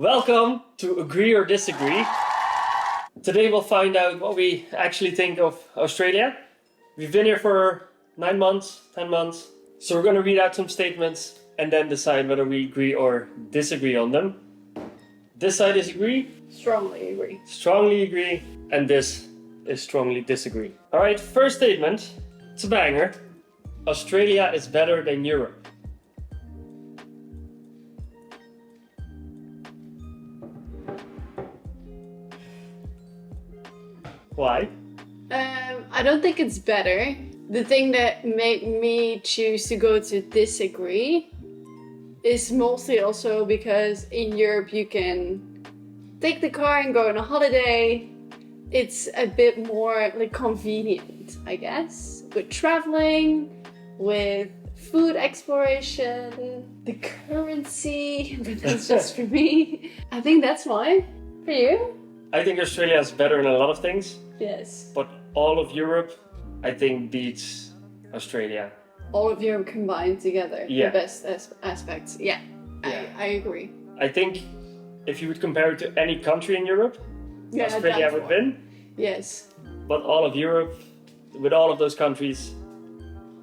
Welcome to Agree or Disagree. Today we'll find out what we actually think of Australia. We've been here for 9 months, 10 months. So we're going to read out some statements and then decide whether we agree or disagree on them. This side is agree. Strongly agree. Strongly agree. And this is strongly disagree. Alright, first statement. It's a banger. Australia is better than Europe. Why? I don't think it's better. The thing that made me choose to go to disagree is mostly also because in Europe you can take the car and go on a holiday. It's a bit more like convenient, I guess, with traveling, with food exploration, the currency, but that's just for me. I think that's why. For you? I think Australia is better in a lot of things. Yes. But all of Europe, I think, beats Australia. All of Europe combined together, Yeah. the best aspects. Yeah, Yeah. I agree. I think if you would compare it to any country in Europe, Yeah, Australia that would one. win. Yes. But all of Europe, with all of those countries,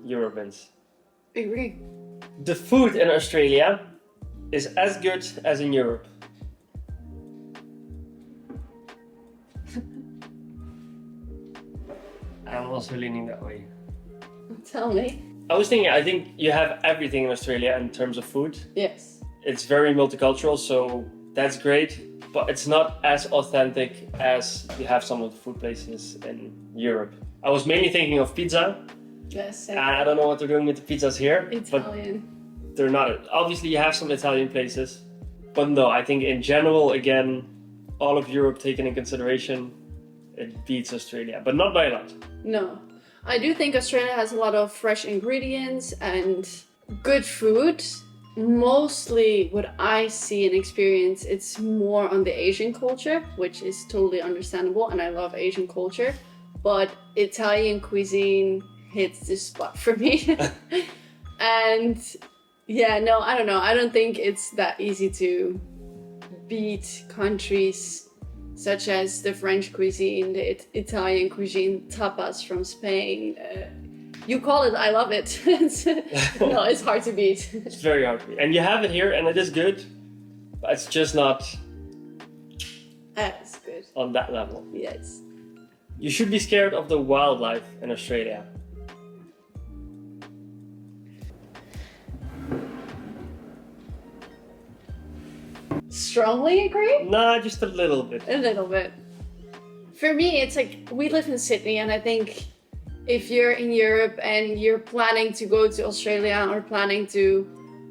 Europe wins. Agree. The food in Australia is as good as in Europe. I'm also leaning that way. Tell me. I think you have everything in Australia in terms of food. Yes. It's very multicultural, so that's great. But it's not as authentic as you have some of the food places in Europe. I was mainly thinking of pizza. Yes. I don't know what they're doing with the pizzas here, Italian. but they're not. Obviously, you have some Italian places, but no, I think in general, again, all of Europe taken in consideration, it beats Australia, but not by a lot. No. I do think Australia has a lot of fresh ingredients and good food. Mostly what I see and experience, it's more on the Asian culture, which is totally understandable, and I love Asian culture. But Italian cuisine hits the spot for me. And yeah, no, I don't know. I don't think it's that easy to beat countries such as the French cuisine, the Italian cuisine, tapas from Spain. You call it, I love it. No, it's hard to beat. It's very hard to beat. And you have it here, and it is good, but it's just not That's good. on that level. Yes. You should be scared of the wildlife in Australia. Strongly agree? Nah, just a little bit. A little bit. For me, it's like, we live in Sydney, and I think if you're in Europe and you're planning to go to Australia or planning to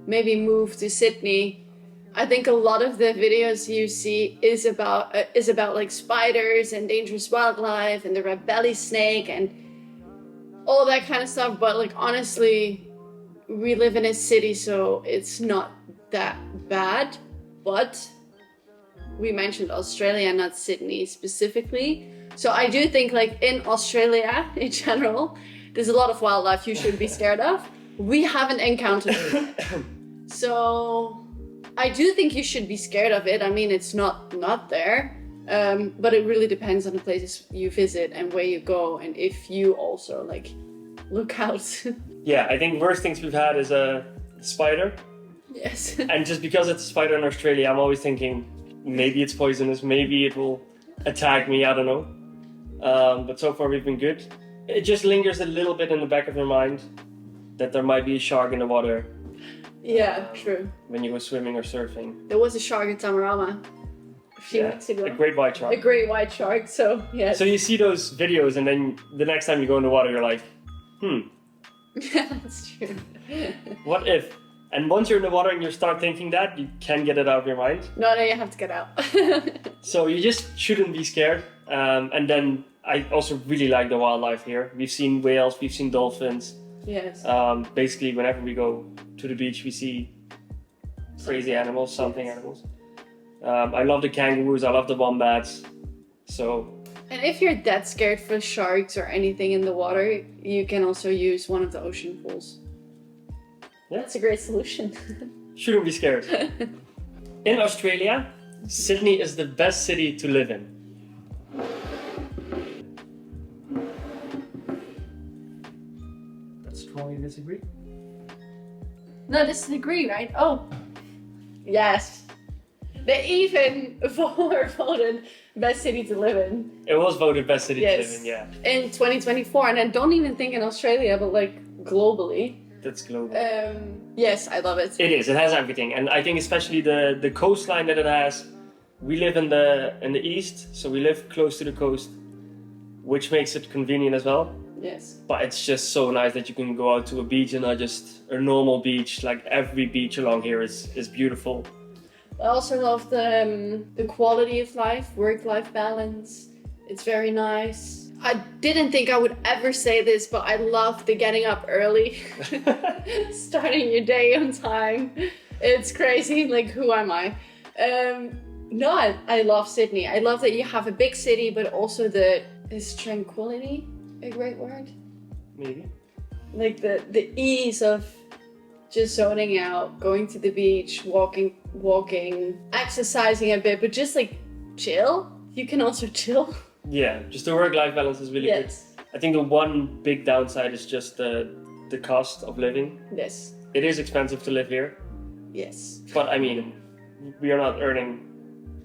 maybe move to Sydney, I think a lot of the videos you see is about like spiders and dangerous wildlife and the red belly snake and all that kind of stuff. But like, honestly, we live in a city, so it's not that bad. But we mentioned Australia, not Sydney specifically. So I do think, like, in Australia in general, there's a lot of wildlife you should be scared of. We haven't encountered it. So I do think you should be scared of it. I mean, it's not there. But it really depends on the places you visit and where you go, and if you also, like, look out. Yeah, I think worst things we've had is a spider. Yes. And just because it's a spider in Australia, I'm always thinking maybe it's poisonous, maybe it will attack me, I don't know. But so far we've been good. It just lingers a little bit in the back of your mind that there might be a shark in the water. Yeah, true. When you go swimming or surfing. There was a shark in Tamarama a few weeks ago. A great white shark. A great white shark, so yeah. So you see those videos and then the next time you go in the water you're like, Yeah, that's true. what if? And once you're in the water and you start thinking that, you can't get it out of your mind. No, you have to get out. So you just shouldn't be scared. And then I also really like the wildlife here. We've seen whales, we've seen dolphins. Yes. Basically, whenever we go to the beach, we see crazy animals, something animals. I love the kangaroos, I love the wombats. So. And if you're that scared for sharks or anything in the water, you can also use one of the ocean pools. Yeah. That's a great solution. Shouldn't be scared. In Australia, Sydney is the best city to live in. That's strongly disagree. No, disagree, right? Oh, yes. They even voted best city to live in. It was voted best city to Yes. live in, yeah. In 2024, and I don't even think in Australia, but like globally. That's global. Yes, I love it. It is. It has everything, and I think especially the coastline that it has. We live in the east, so we live close to the coast, which makes it convenient as well. Yes. But it's just so nice that you can go out to a beach and not just a normal beach. Like every beach along here is beautiful. I also love the quality of life, work-life balance. It's very nice. I didn't think I would ever say this, but I love the getting up early, starting your day on time. It's crazy. Like, who am I? No, I love Sydney. I love that you have a big city, but also is tranquility a great word? Maybe. Like the ease of just zoning out, going to the beach, walking, exercising a bit, but just like chill. You can also chill. Yeah, just the work-life balance is really Yes. good. I think the one big downside is just the cost of living. Yes. It is expensive to live here, Yes. but I mean, we are not earning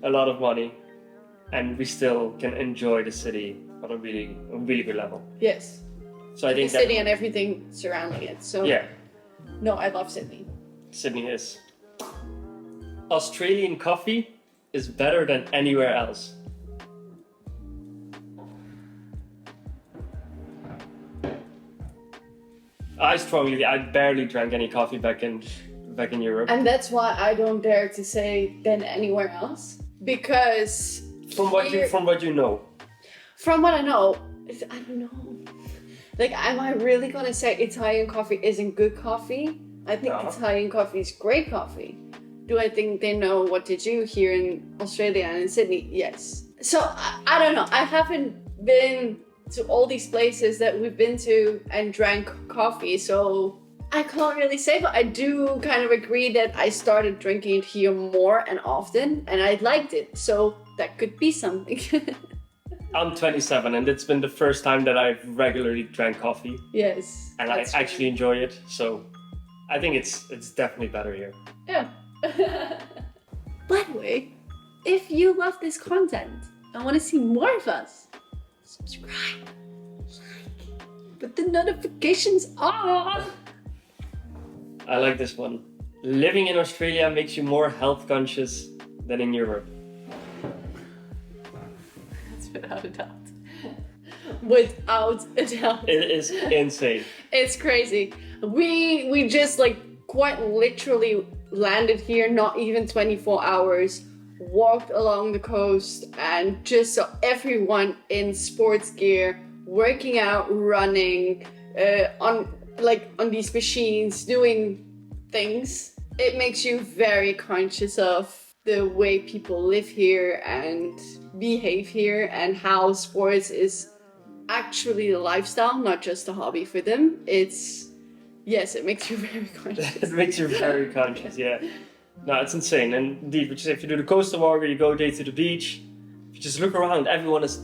a lot of money, and we still can enjoy the city on a really good level. Yes. So I think the city and everything surrounding it. So yeah, no, I love Sydney. Sydney is. Australian coffee is better than anywhere else. I barely drank any coffee back in Europe. And that's why I don't dare to say than anywhere else. Because From what you know. from what I know, I don't know. Like, am I really gonna say Italian coffee isn't good coffee? I think No. Italian coffee is great coffee. Do I think they know what to do here in Australia and in Sydney? Yes. So I don't know. I haven't been to all these places that we've been to and drank coffee, so I can't really say, but I do kind of agree that I started drinking it here more and often, and I liked it. So that could be something. I'm 27 and it's been the first time that I've regularly drank coffee, Yes. and I that's actually enjoy it. So I think it's definitely better here. true. Yeah. By the way, if you love this content and want to see more of us, subscribe, like, put the notifications on. I like this one. Living in Australia makes you more health conscious than in Europe. That's without a doubt. Without a doubt. It is insane. It's crazy. We just like quite literally landed here, not even 24 hours, walked along the coast and just saw everyone in sports gear, working out, running, on these machines, doing things. It makes you very conscious of the way people live here and behave here, and how sports is actually a lifestyle, not just a hobby for them. Yes, it makes you very conscious. It makes you very conscious, yeah. No, it's insane. And indeed, if you do the coastal walk or you go a day to the beach, if you just look around, everyone is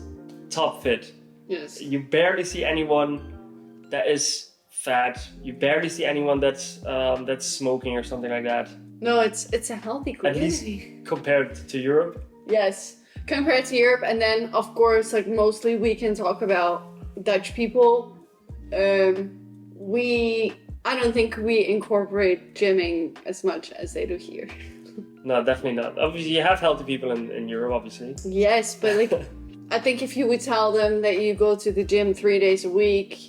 top fit. Yes. You barely see anyone that is fat. You barely see anyone that's smoking or something like that. No, it's a healthy At least community. compared to Europe. Yes, compared to Europe, and then of course, like mostly we can talk about Dutch people. I don't think we incorporate gymming as much as they do here. No, definitely not. Obviously, you have healthy people in Europe, obviously. Yes, but like, I think if you would tell them that you go to the gym 3 days a week,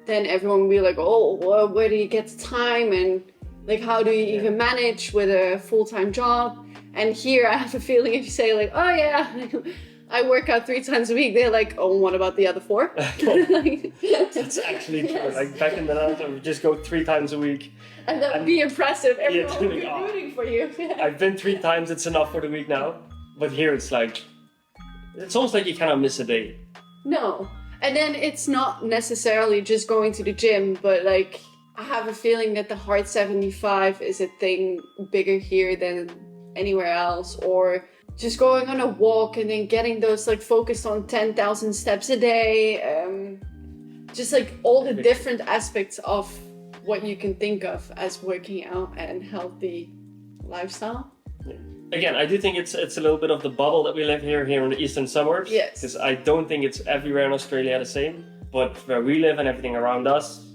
then everyone would be like, oh, well, where do you get the time? And like, how do you even manage with a full-time job? And here I have a feeling if you say like, oh yeah, I work out 3 times a week, they're like, oh, what about the other 4? That's actually true. Yes. Like back in the Netherlands, I would just go 3 times a week. And that would be impressive. Everyone would be doing, oh. rooting for you. I've been 3 times, it's enough for the week now. But here it's like, it's almost like you cannot miss a day. No. And then it's not necessarily just going to the gym, but like, I have a feeling that the Hard 75 is a thing bigger here than anywhere else. Or just going on a walk and then getting those like focused on 10,000 steps a day. Just like all the different aspects of what you can think of as working out and healthy lifestyle. Yeah. Again, I do think it's a little bit of the bubble that we live here in the eastern suburbs. Yes. Because I don't think it's everywhere in Australia the same. But where we live and everything around us,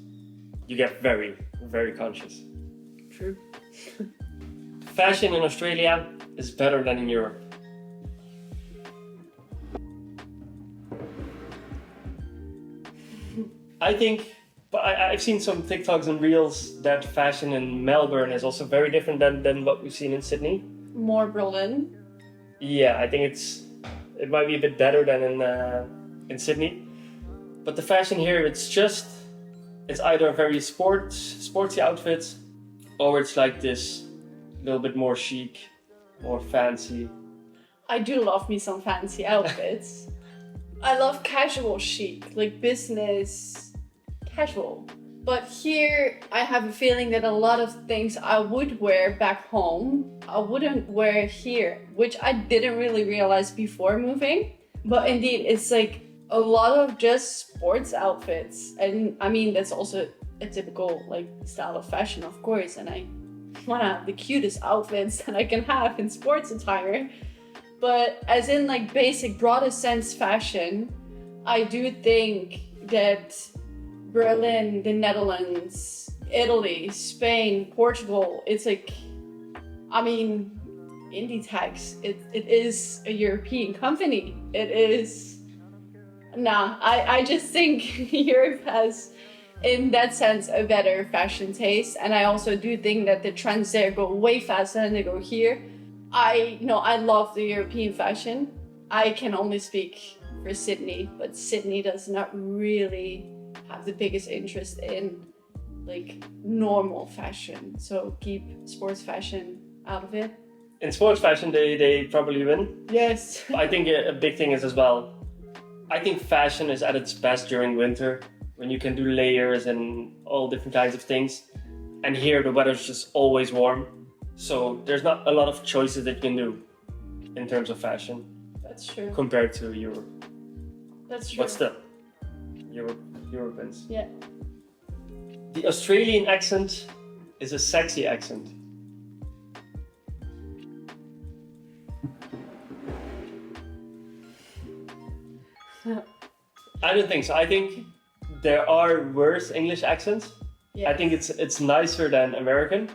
you get very, very conscious. True. Fashion in Australia is better than in Europe. I think, but I've seen some TikToks and Reels that fashion in Melbourne is also very different than what we've seen in Sydney. More Berlin. Yeah, I think it might be a bit better than in Sydney. But the fashion here, it's either very sportsy outfits, or it's like this little bit more chic, more fancy. I do love me some fancy outfits. I love casual chic, like business casual. But here I have a feeling that a lot of things I would wear back home, I wouldn't wear here, which I didn't really realize before moving. But indeed, it's like a lot of just sports outfits. And I mean, that's also a typical like style of fashion, of course. And I want to have the cutest outfits that I can have in sports attire. But as in like basic broadest sense fashion, I do think that Berlin, the Netherlands, Italy, Spain, Portugal, it's like, I mean, Inditex, it is a European company. It is, I just think Europe has, in that sense, a better fashion taste. And I also do think that the trends there go way faster than they go here. I love the European fashion. I can only speak for Sydney, but Sydney does not really have the biggest interest in like normal fashion. So keep sports fashion out of it. In sports fashion, they probably win. Yes. I think a big thing is as well, I think fashion is at its best during winter, when you can do layers and all different kinds of things. And here the weather's just always warm. So there's not a lot of choices that you can do in terms of fashion. That's true. Compared to Europe. That's true. But still, Europe wins. Yeah. The Australian accent is a sexy accent. I don't think so. I think there are worse English accents. Yes. I think it's nicer than American.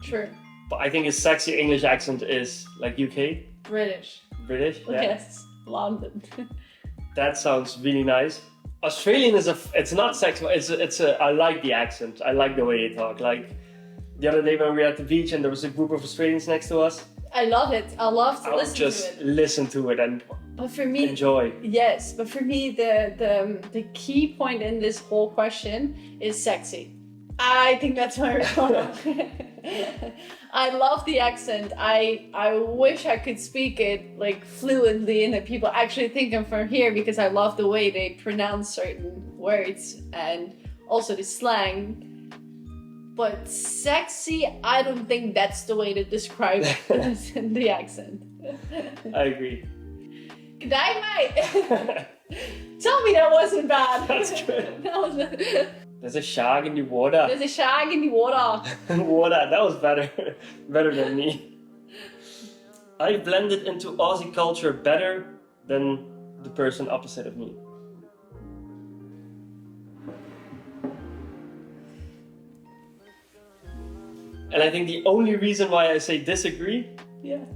True. But I think a sexy English accent is like UK. British. British, yeah. Yes. London. That sounds really nice. Australian it's not sexy. I like the accent. I like the way they talk. Like the other day when we were at the beach and there was a group of Australians next to us. I love it. I love to listen to it. Just listen to it and but for me, enjoy. Yes, but for me, the key point in this whole question is sexy. I think that's my response. I love the accent. I wish I could speak it like fluently and that people actually think I'm from here, because I love the way they pronounce certain words and also the slang. But sexy, I don't think that's the way to describe the accent. I agree. Good night, mate. Tell me that wasn't bad. That's good. That was There's a shark in the water. There's a shark in the water. Water, that was better than me. I blended into Aussie culture better than the person opposite of me. And I think the only reason why I say disagree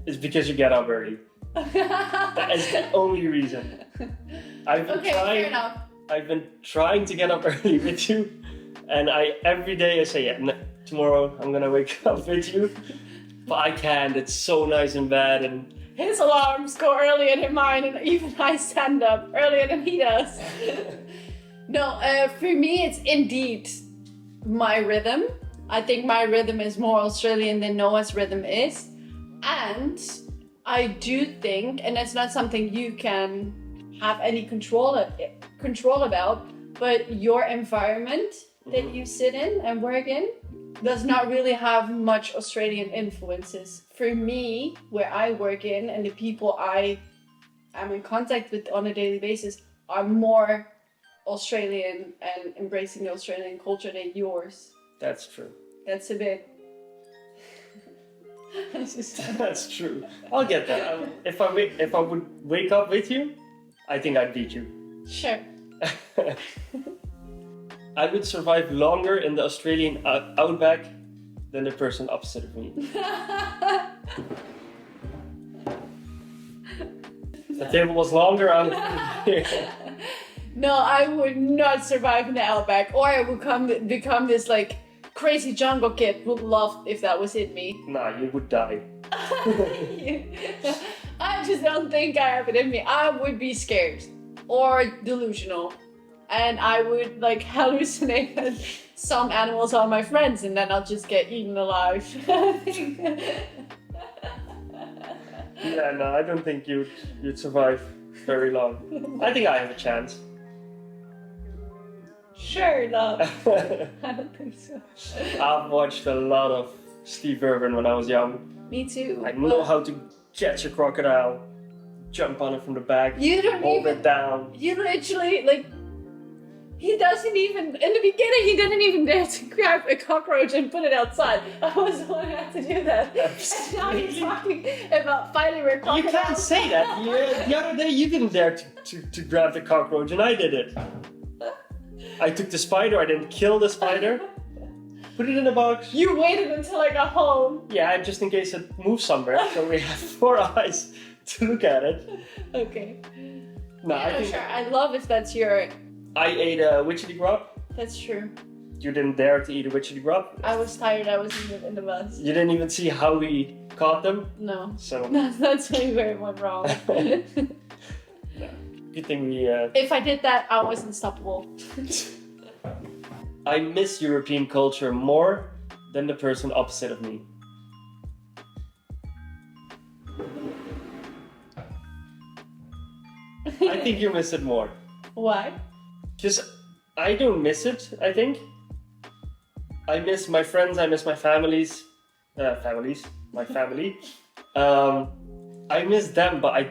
is because you get up early. That is the only reason. Fair enough. I've been trying to get up early with you, and every day I say, tomorrow I'm gonna wake up with you, but I can't. It's so nice in bed, and his alarms go earlier than mine, and even I stand up earlier than he does. No, for me it's indeed my rhythm. I think my rhythm is more Australian than Noah's rhythm is. And I do think, and that's not something you can have any control about, but your environment that you sit in and work in does not really have much Australian influences. For me, where I work in and the people I am in contact with on a daily basis are more Australian and embracing the Australian culture than yours. That's true. That's a bit... That's true. I'll get that. If I would wake up with you, I think I'd beat you. Sure. I would survive longer in the Australian outback than the person opposite of me. The table was longer. No, I would not survive in the outback, or I would become this like crazy jungle kid. Would love if that was in me. Nah, you would die. I just don't think I have it in me. I would be scared or delusional, and I would like hallucinate that some animals are my friends, and then I'll just get eaten alive. Yeah, no, I don't think you'd survive very long. I think I have a chance. Sure, no. I don't think so. I've watched a lot of Steve Irwin when I was young. Me too. I know how to catch a crocodile, jump on it from the back, You don't hold even. it down. You literally like. He doesn't even. In the beginning, he didn't even dare to grab a cockroach and put it outside. I was the one who had to do that. And now he's talking about fighting with crocodiles. You can't say that. The other day you didn't dare to grab the cockroach and I did it. I took the spider, I didn't kill the spider. Put it in a box. You waited until I got home. Yeah, just in case it moves somewhere, so we have 4 eyes to look at it. Okay. No, Yeah, I think sure. I love if that's your. I ate a witchetty grub. That's true. You didn't dare to eat a witchetty grub. I was tired. I was in the bus. You didn't even see how we caught them. No. So That's really where it went wrong. good thing we. If I did that, I was unstoppable. I miss European culture more than the person opposite of me. I think you miss it more. Why? Because I don't miss it, I think. I miss my friends, I miss my my family. I miss them, but I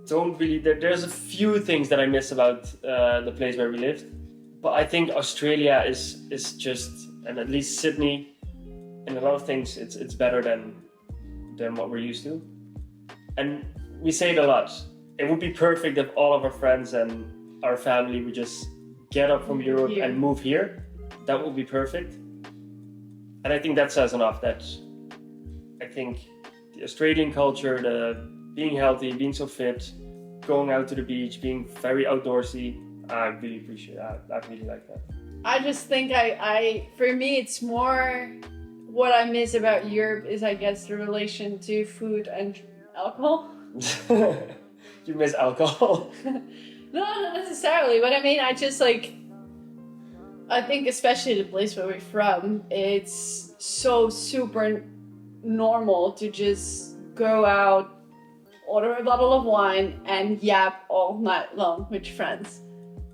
don't really, there's a few things that I miss about the place where we lived. But I think Australia is just, and at least Sydney, in a lot of things, it's better than what we're used to. And we say it a lot. It would be perfect if all of our friends and our family would just get up from Europe and move here. That would be perfect. And I think that says enough. That I think the Australian culture, the being healthy, being so fit, going out to the beach, being very outdoorsy, I really appreciate that. I really like that. I just think for me, it's more what I miss about Europe is, I guess, the relation to food and alcohol. You miss alcohol? No, not necessarily, but I mean, I think especially the place where we're from, it's so super normal to just go out, order a bottle of wine, and yap all night long with friends.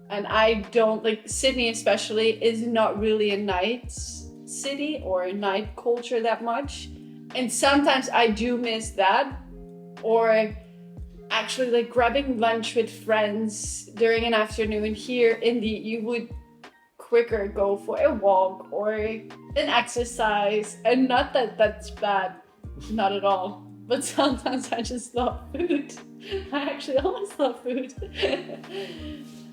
And I don't, like, Sydney especially is not really a night city or a night culture that much. And sometimes I do miss that. Or actually, like, grabbing lunch with friends during an afternoon here, you would quicker go for a walk or an exercise. And not that that's bad, not at all. But sometimes I just love food. I actually always love food.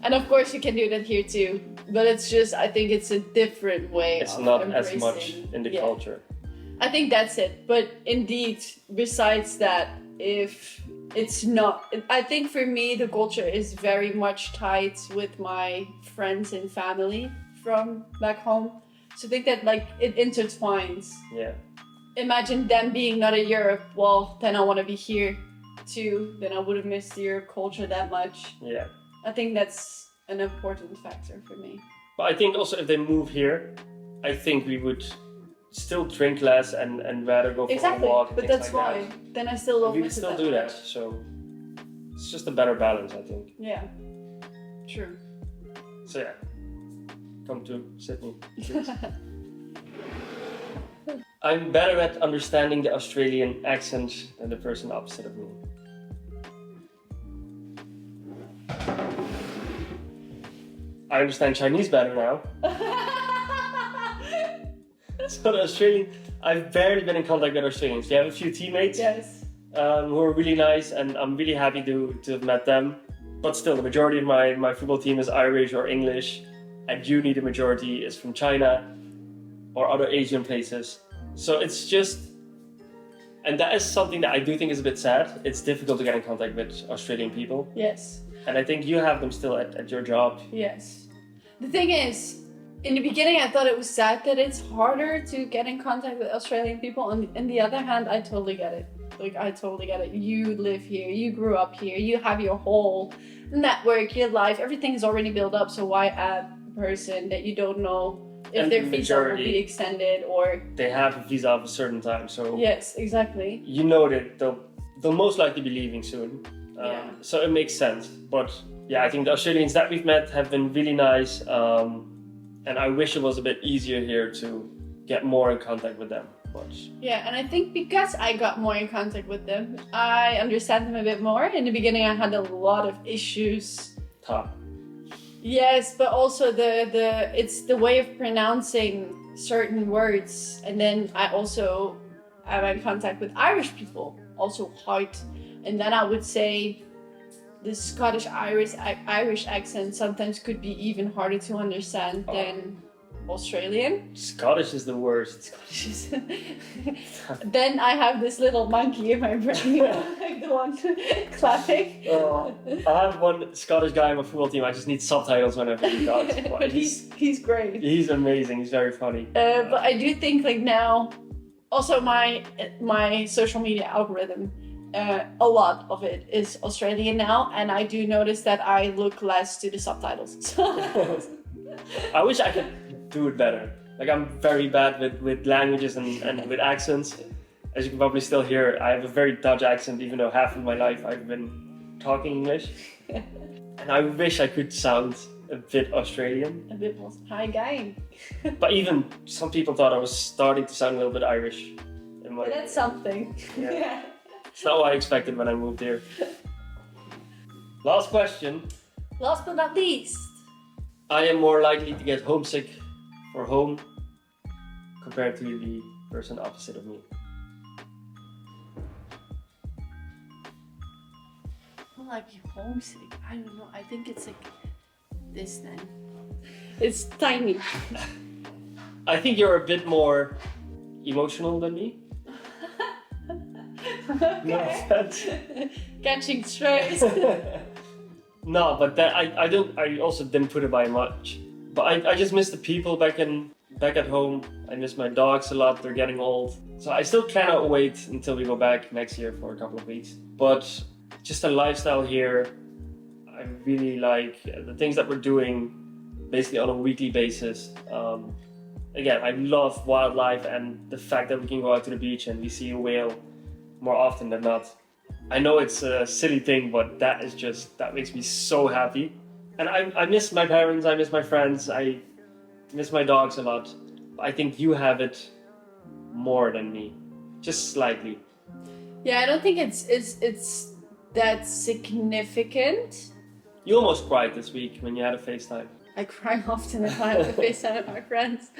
And of course you can do that here too. But it's just, I think it's a different way it's of not embracing. as much in the culture. I think that's it. But indeed, besides that, if it's not, I think for me the culture is very much tied with my friends and family from back home. So I think that, like, it intertwines. Yeah. Imagine them being not in Europe. Well, then I want to be here too. Then I would have missed your culture that much. Yeah. I think that's an important factor for me. But I think also if they move here, I think we would still drink less and rather go for a walk. And but things that's like why. that. Then I still don't We would miss it still that do that. much. So it's just a better balance, I think. Yeah. True. So yeah, come to Sydney. I'm better at understanding the Australian accent than the person opposite of me. I understand Chinese better now. So the Australian, I've barely been in contact with Australians. We have a few teammates Yes. who are really nice, and I'm really happy to have met them. But still, the majority of my football team is Irish or English. At uni, the majority is from China or other Asian places. So it's just, and that is something that I do think is a bit sad. It's difficult to get in contact with Australian people. Yes. And I think you have them still at your job. Yes. The thing is, in the beginning, I thought it was sad that it's harder to get in contact with Australian people. On the other hand, I totally get it. Like, I totally get it. You live here, you grew up here, you have your whole network, your life, everything is already built up. So why add a person that you don't know if And their the visa will majority- be extended or... They have a visa of a certain time, so Yes, exactly. you know that they'll most likely be leaving soon. Yeah. So it makes sense. But yeah, I think the Australians that we've met have been really nice. And I wish it was a bit easier here to get more in contact with them. But Yeah, and I think because I got more in contact with them, I understand them a bit more. In the beginning, I had a lot of issues. tough. Yes, but also it's the way of pronouncing certain words. And then I also am in contact with Irish people, also hard. And then I would say the Scottish Irish accent sometimes could be even harder to understand than Australian. Scottish is the worst. Then I have this little monkey in my brain, like the one clapping. I have one Scottish guy on my football team. I just need subtitles whenever he talks. But he's great. He's amazing. He's very funny. But I do think like now, also my social media algorithm, a lot of it is Australian now, and I do notice that I look less to the subtitles. I wish I could do it better. Like, I'm very bad with languages and with accents. As you can probably still hear, I have a very Dutch accent, even though half of my life I've been talking English. And I wish I could sound a bit Australian. A bit more hi guy. But even some people thought I was starting to sound a little bit Irish. In my, That's something. Yeah. It's not what I expected when I moved here. Last question. Last but not least. I am more likely to get homesick for home compared to the person opposite of me. Will I be homesick? I don't know. I think it's like this then. It's tiny. I think you're a bit more emotional than me. No offense. Catching strays. No, but that I also didn't put it by much. But I just miss the people back at home. I miss my dogs a lot. They're getting old. So I still cannot wait until we go back next year for a couple of weeks. But just the lifestyle here, I really like the things that we're doing basically on a weekly basis. Again, I love wildlife and the fact that we can go out to the beach and we see a whale more often than not. I know it's a silly thing, but that makes me so happy. And I miss my parents, I miss my friends, I miss my dogs a lot. I think you have it more than me, just slightly. Yeah, I don't think it's that significant. You almost cried this week when you had a FaceTime. I cry often if I have a FaceTime with my friends.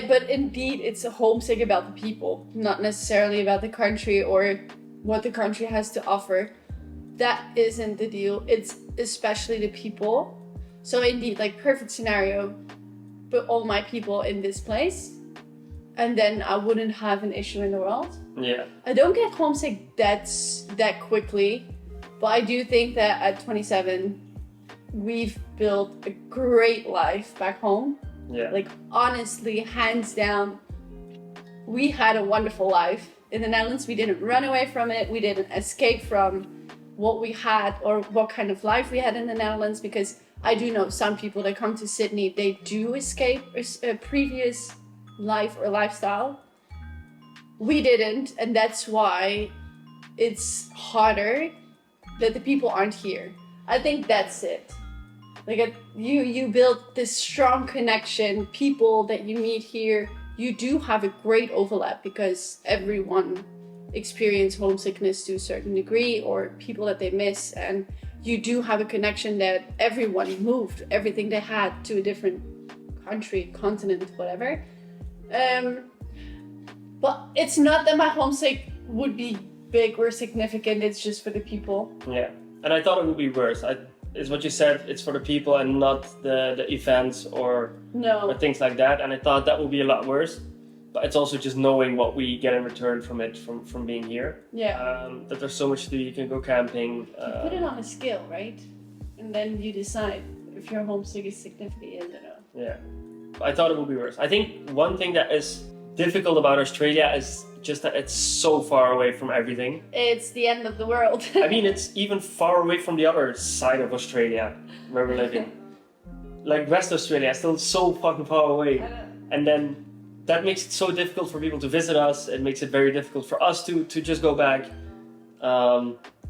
But indeed, it's a homesick about the people, not necessarily about the country or what the country has to offer. That isn't the deal. It's especially the people. So indeed, like perfect scenario, put all my people in this place, and then I wouldn't have an issue in the world. Yeah. I don't get homesick that quickly, but I do think that at 27, we've built a great life back home. Yeah. Like, honestly, hands down, we had a wonderful life. In the Netherlands, we didn't run away from it. We didn't escape from what we had or what kind of life we had in the Netherlands, because I do know some people that come to Sydney, they do escape a previous life or lifestyle. We didn't, and that's why it's harder that the people aren't here. I think that's it. Like, you build this strong connection, people that you meet here, you do have a great overlap because everyone experience homesickness to a certain degree, or people that they miss, and you do have a connection that everyone moved everything they had to a different country, continent, whatever. But it's not that my homesick would be big or significant, it's just for the people. Yeah, and I thought it would be worse. It's what you said, it's for the people and not the events or things like that, and I thought that would be a lot worse. But it's also just knowing what we get in return from it, from being here. Yeah. That there's so much to do. You can go camping. You put it on a scale, right? And then you decide if your homesick is significant or not. Yeah. I thought it would be worse. I think one thing that is difficult about Australia is just that it's so far away from everything. It's the end of the world. I mean, it's even far away from the other side of Australia where we're living. Like West Australia is still so fucking far away. I know. And then that makes it so difficult for people to visit us. It makes it very difficult for us to just go back.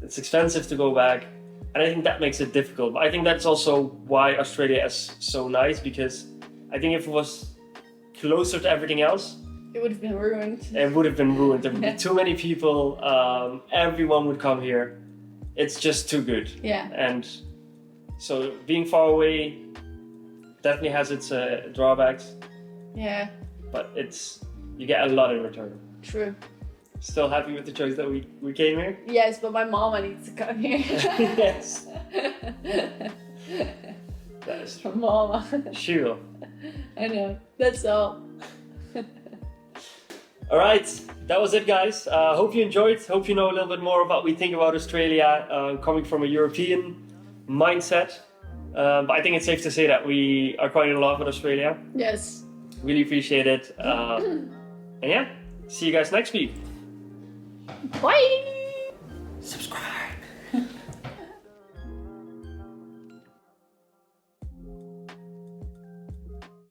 It's expensive to go back. And I think that makes it difficult. But I think that's also why Australia is so nice, because I think if it was closer to everything else, it would have been ruined. It would have been ruined. There would be too many people. Everyone would come here. It's just too good. Yeah. And so being far away definitely has its drawbacks. Yeah. But you get a lot in return. True. Still happy with the choice that we came here? Yes, but my mama needs to come here. Yes. That is true. Mama. She will. I know. That's all. All right, that was it, guys. Hope you enjoyed. Hope you know a little bit more about what we think about Australia, coming from a European mindset. But I think it's safe to say that we are quite in love with Australia. Yes. Really appreciate it. And yeah, see you guys next week. Bye!